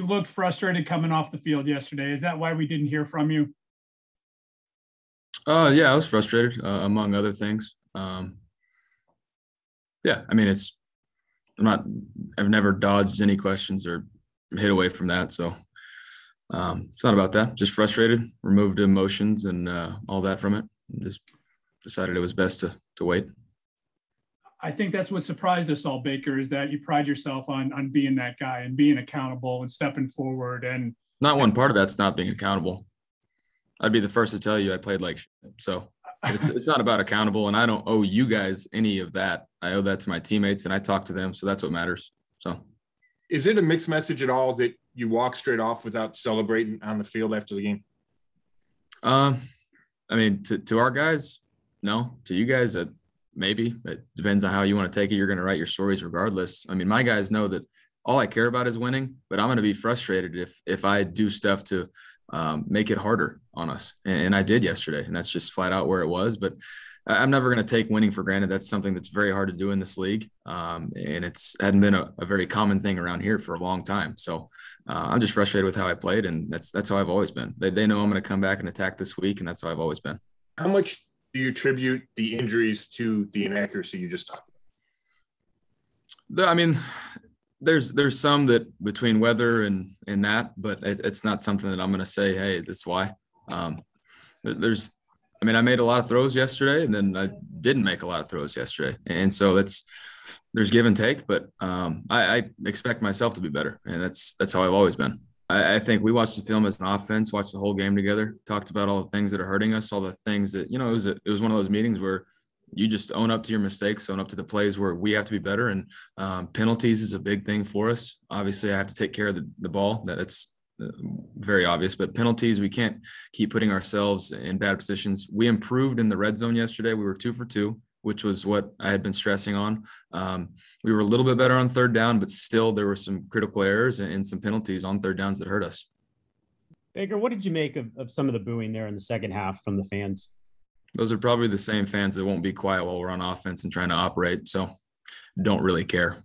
You looked frustrated coming off the field yesterday. Is that why we didn't hear from you? Yeah, I was frustrated, among other things. Yeah, I mean, I've never dodged any questions or hid away from that. So it's not about that. Just frustrated, removed emotions and all that from it. Just decided it was best to wait. I think that's what surprised us all, Baker, is that you pride yourself on being that guy and being accountable and stepping forward. And not one part of that's not being accountable. I'd be the first to tell you I played like shit. So it's not about accountable, and I don't owe you guys any of that. I owe that to my teammates, and I talk to them, so that's what matters. So, is it a mixed message at all that you walk straight off without celebrating on the field after the game? I mean, to our guys, no. To you guys, maybe. It depends on how you want to take it. You're going to write your stories regardless. I mean, my guys know that all I care about is winning, but I'm going to be frustrated if I do stuff to make it harder on us. And I did yesterday, and that's just flat out where it was. But I'm never going to take winning for granted. That's something that's very hard to do in this league. And it's hadn't been a very common thing around here for a long time. So I'm just frustrated with how I played, and that's how I've always been. They know I'm going to come back and attack this week, and that's how I've always been. How much do you attribute the injuries to the inaccuracy you just talked about? I mean, there's some that between weather and that, but it's not something that I'm going to say, hey, that's why. I made a lot of throws yesterday, and then I didn't make a lot of throws yesterday. And so there's give and take, but I expect myself to be better. And that's how I've always been. I think we watched the film as an offense, watched the whole game together, talked about all the things that are hurting us, all the things that, it was one of those meetings where you just own up to your mistakes, own up to the plays where we have to be better. And penalties is a big thing for us. Obviously, I have to take care of the ball. That's very obvious. But penalties, we can't keep putting ourselves in bad positions. We improved in the red zone yesterday. We were 2 for 2, which was what I had been stressing on. We were a little bit better on third down, but still there were some critical errors and some penalties on third downs that hurt us. Baker, what did you make of some of the booing there in the second half from the fans? Those are probably the same fans that won't be quiet while we're on offense and trying to operate. So don't really care.